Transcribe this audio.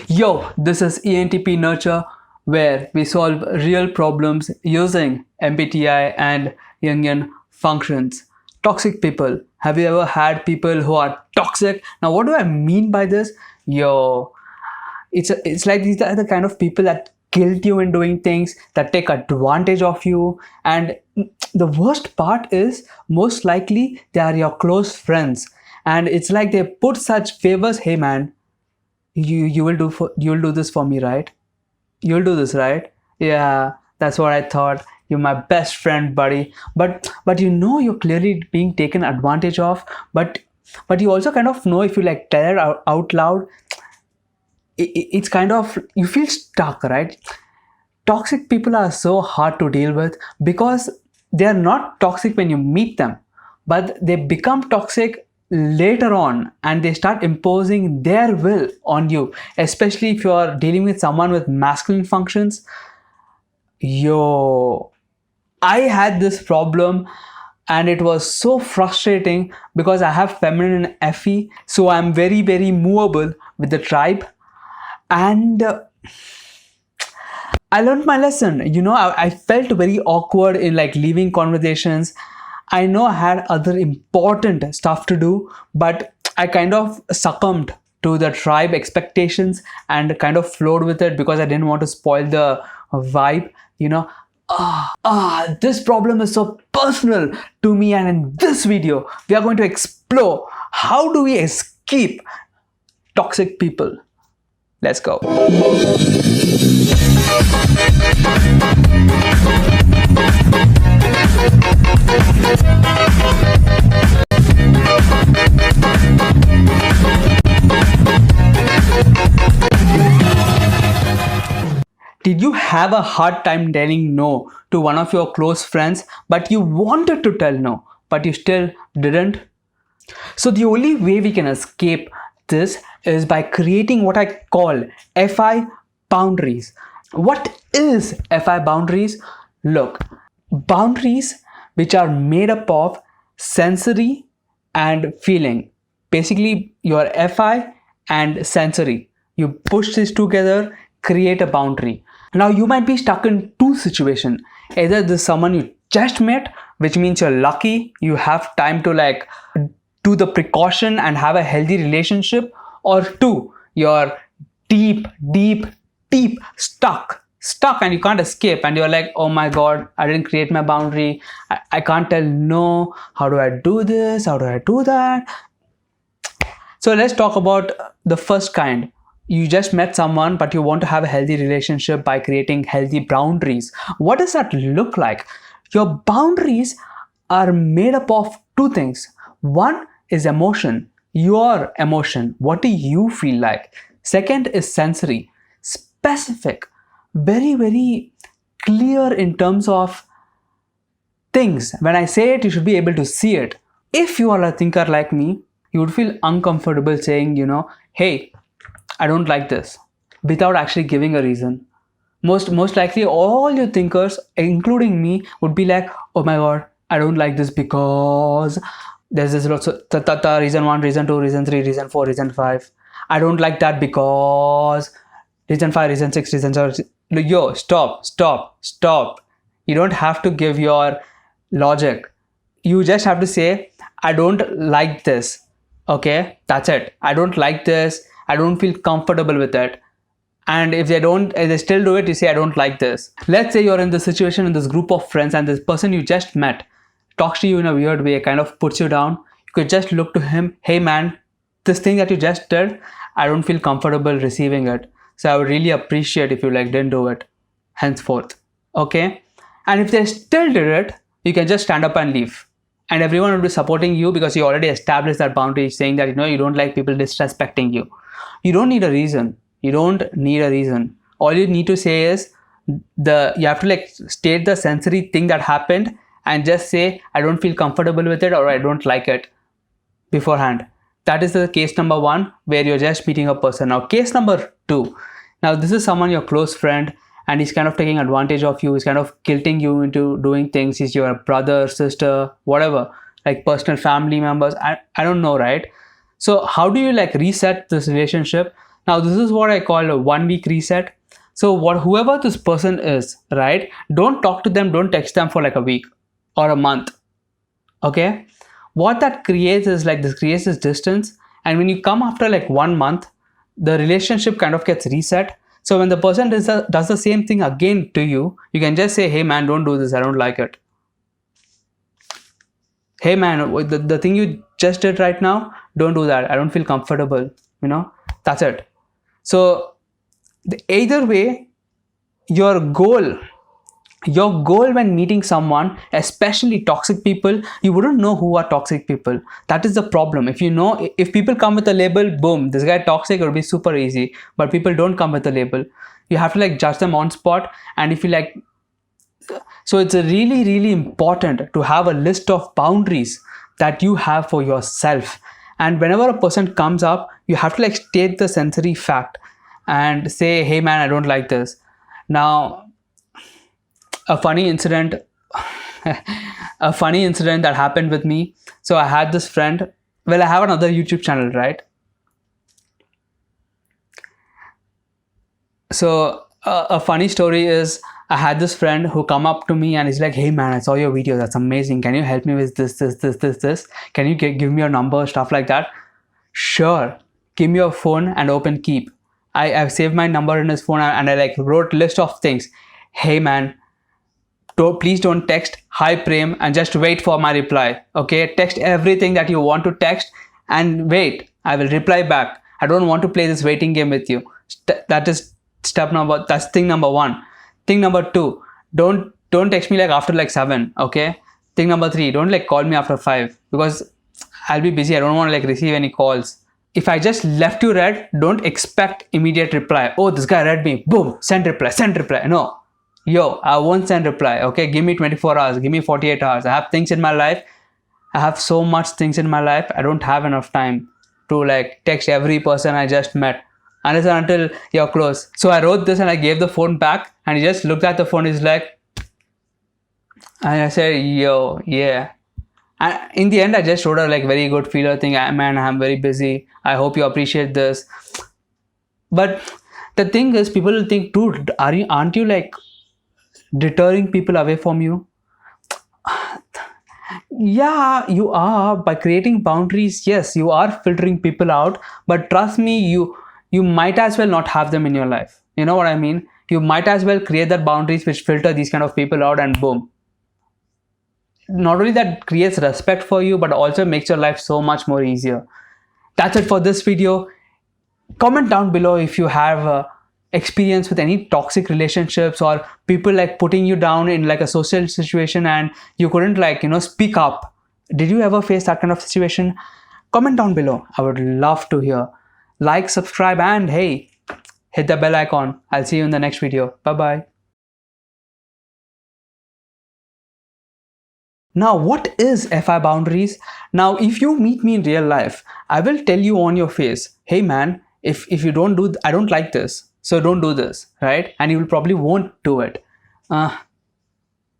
Yo, this is ENTP Nurture, where we solve real problems using MBTI and Jungian functions. Toxic people. Have you ever had people who are toxic? Now, what do I mean by this? Yo, it's like these are the kind of people that guilt you in doing things, that take advantage of you, and the worst part is most likely they are your close friends, and it's like they put such favors. Hey man, you'll do this for me, right? You'll do this, right? Yeah, that's what I thought. You're my best friend, buddy. But you're clearly being taken advantage of. But you also kind of know, if you like tell it out loud, it's kind of, you feel stuck, right? Toxic people are so hard to deal with because they are not toxic when you meet them, but they become toxic later on, and they start imposing their will on you, especially if you are dealing with someone with masculine functions. Yo, I had this problem, and it was so frustrating because I have feminine FE, so I'm very movable with the tribe. And I learned my lesson. I felt very awkward in like leaving conversations. I know I had other important stuff to do, but I kind of succumbed to the tribe expectations and kind of flowed with it because I didn't want to spoil the vibe. This problem is so personal to me, and in this video, we are going to explore how do we escape toxic people. Let's go. Did you have a hard time telling no to one of your close friends, but you wanted to tell no, but you still didn't? So the only way we can escape this is by creating what I call FI boundaries. What is FI boundaries? Look, boundaries which are made up of sensory and feeling. Basically, your FI and sensory. You push this together, create a boundary. Now, you might be stuck in two situations. Either this is someone you just met, which means you're lucky, you have time to like do the precaution and have a healthy relationship, or two, you're deep stuck and you can't escape, and you're like, oh my god, I didn't create my boundary, I can't tell no, how do I do this, how do I do that? So let's talk about the first kind. You just met someone, but you want to have a healthy relationship by creating healthy boundaries. What does that look like? Your boundaries are made up of two things. One is emotion, your emotion. What do you feel like? Second is sensory, specific, very clear in terms of things. When I say it, you should be able to see it. If you are a thinker like me, you would feel uncomfortable saying, hey, I don't like this, without actually giving a reason. Most likely all your thinkers, including me, would be like, oh my god, I don't like this because there's this lots of reason 1, reason 2, reason 3, reason 4, reason 5. I don't like that because reason 5, reason 6, reason 7. Yo, stop. You don't have to give your logic. You just have to say, I don't like this. Okay, that's it. I don't like this. I don't feel comfortable with it. And if they still do it, you say, I don't like this. Let's say you're in this situation in this group of friends, and this person you just met talks to you in a weird way, kind of puts you down. You could just look to him, hey man, this thing that you just did, I don't feel comfortable receiving it. So I would really appreciate if you didn't do it henceforth. Okay? And if they still did it, you can just stand up and leave. And everyone will be supporting you because you already established that boundary, saying that you don't like people disrespecting you. You don't need a reason. All you need to say is you have to state the sensory thing that happened and just say, I don't feel comfortable with it, or I don't like it beforehand. That is the case number 1, where you're just meeting a person. Now, case number 2. Now, this is someone, your close friend, and he's kind of taking advantage of you. He's kind of guilting you into doing things. He's your brother, sister, whatever, like personal family members. I don't know, right? So how do you reset this relationship? Now this is what I call a 1 week reset. So whoever this person is, right, don't talk to them, don't text them for like a week or a month. Okay, what that creates is like, this creates this distance, and when you come after like 1 month, the relationship kind of gets reset. So when the person does the same thing again to you, you can just say, hey man, don't do this, I don't like it. Hey man, the thing you just did right now, don't do that, I don't feel comfortable, that's it. So either way, your goal when meeting someone, especially toxic people, you wouldn't know who are toxic people. That is the problem. If people come with a label, boom, this guy toxic, it would be super easy. But people don't come with a label. You have to like judge them on spot. And if you like, so it's really, really important to have a list of boundaries that you have for yourself. And whenever a person comes up, you have to like state the sensory fact and say, hey man, I don't like this. Now, a funny incident that happened with me. So I had this friend. Well, I have another YouTube channel, right? So a funny story is, I had this friend who come up to me and he's like, hey man, I saw your video, that's amazing, can you help me with this, can you give me your number, stuff like that. Sure, give me your phone and open keep. I've saved my number in his phone, and I like wrote list of things. Hey man, please don't text hi Prem and just wait for my reply. Okay, text everything that you want to text and wait, I will reply back. I don't want to play this waiting game with you. That's thing number 1. Thing number 2, don't text me like after like 7. Okay, thing number 3, don't like call me after 5, because I'll be busy, I don't want to like receive any calls. If I just left you read, don't expect immediate reply. Oh, this guy read me, boom, send reply. No, yo, I won't send reply. Okay, give me 24 hours, give me 48 hours. I have things in my life. I have so much things in my life. I don't have enough time to like text every person I just met, unless and until you're close. So I wrote this and I gave the phone back, and he just looked at the phone. He's like, and I said, yo, yeah. And in the end, I just wrote a like very good feeler thing. Man, I'm very busy. I hope you appreciate this. But the thing is, people will think, dude, aren't you like deterring people away from you? Yeah, you are. By creating boundaries, yes, you are filtering people out. But trust me, you might as well not have them in your life. You know what I mean? You might as well create that boundaries which filter these kind of people out, and boom. Not only that creates respect for you, but also makes your life so much more easier. That's it for this video. Comment down below if you have experience with any toxic relationships, or people like putting you down in like a social situation and you couldn't like, speak up. Did you ever face that kind of situation? Comment down below. I would love to hear. Like, subscribe, and hey, hit the bell icon. I'll see you in the next video. Bye-bye. Now, what is FI boundaries? Now, if you meet me in real life, I will tell you on your face, hey man, if you don't do, I don't like this, so don't do this, right? And you will probably won't do it.